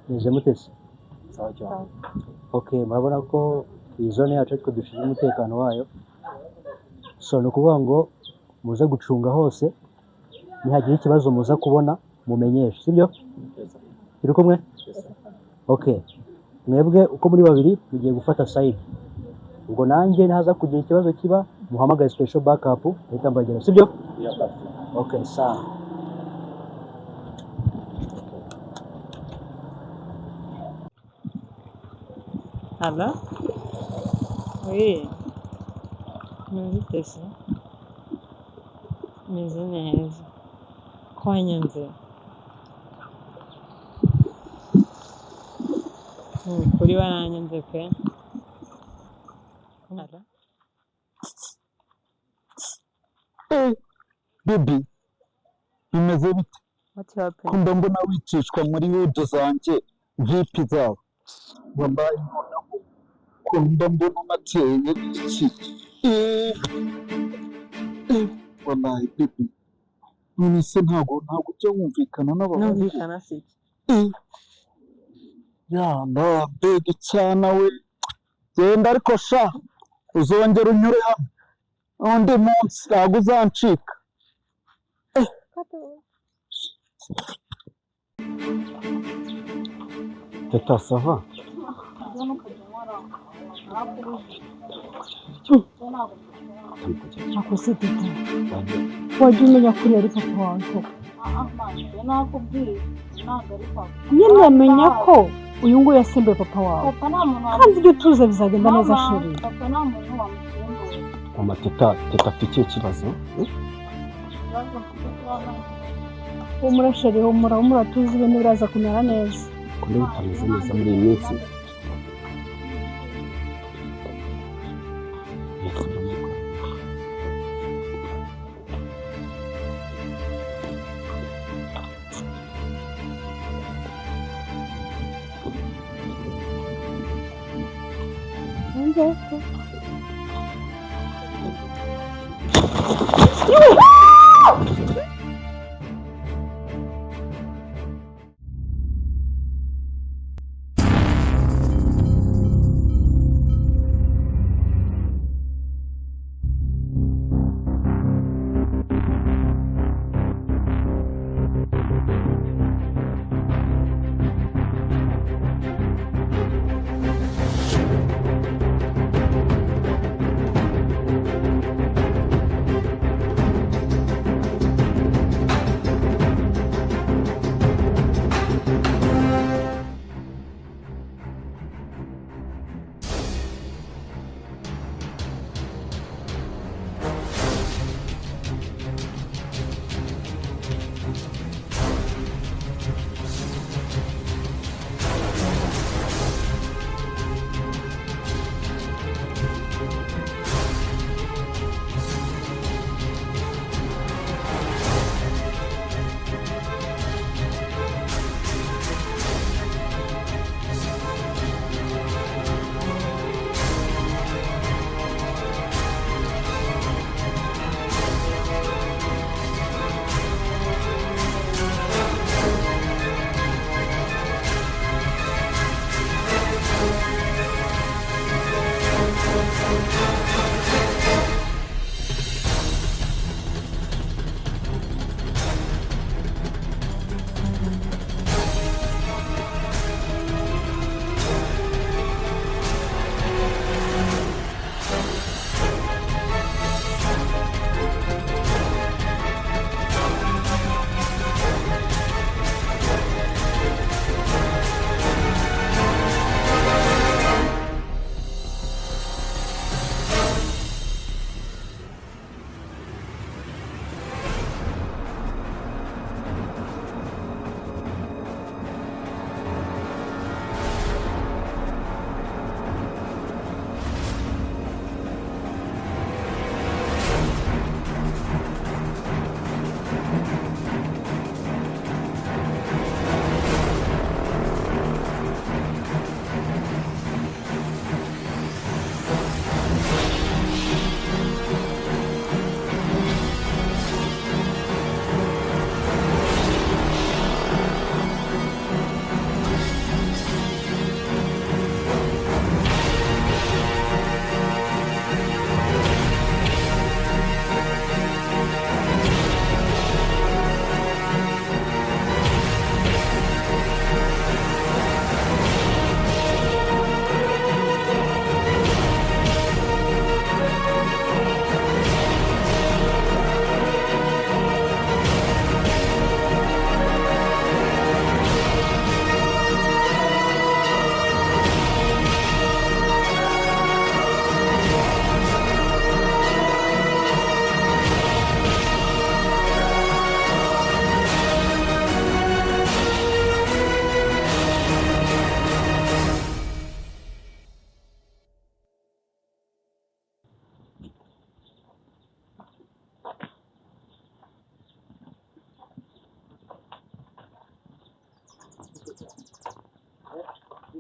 Meze mutese? Sawa cyane. Okay, murabona ko iyi zone yacu ariko dushinzwe umutekano wayo. So ni ukuvuga ngo muze gucunga hose, nihagira ikibazo muza kubona mumenyeshe, sibyo? Turi kumwe? Okay. Mwebwe uko muri babiri mugiye gufata side. Ubwo nanjye naza kugira ikibazo kiba muhamagaye special backup ahita mbagera, sibyo? Okay, sawa. Hello? Oui. Meze meze neza. Kwanyanze. Kuri wanyanze pe. Hello? Baby, bimeze bite? What happened? Ko mbona wicishwa muri wudu zanjye vipi zawe? Wabaye ko mbona mateye iki? Wabaye baby. None se ntabwo ujya wumvikana n'abantu? Numvikana se. Ya no big cyane we. Genda ariko sha uzongera unyure hamwe. Undi munsi ntabwo uzancika. Teta sava? Ako se teta wajya umenya kuri ari papa wawe koko? Nyine menya ko uyu nguyu yasimbuye papa wawe kandi ibyo tuze bizagenda neza sheri. Mama teta afite ikihe kibazo? Humura sheri, humura tuzi ibintu biraza kumera neza. Kuri bitameze neza muri iyi minsi.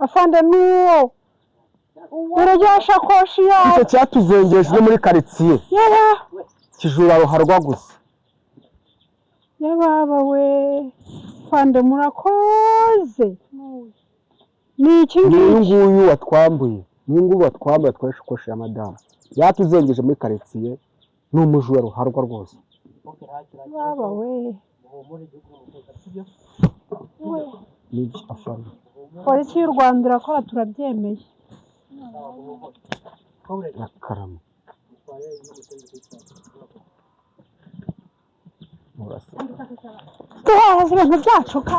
afande n'uwo urajya shakoshi yawe icyo cyatuzengeje no muri karitsiye yaba kijura ruharwa gusa yababa we afande murakoze ni iki n'uyu ngiki nguyu watwambuye atwaye ishakoshi ya madamu yatuzengeje muri karitsiye ni umujura ruharwa rwose baba we n'ibyo afande polisi y'u Rwanda irakora turabyemeye nakarama murasa tuhahaza ibintu byacu ka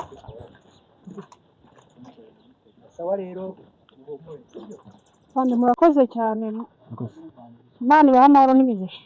afande murakoze cyane Imana ibahe amahoro n'imigisha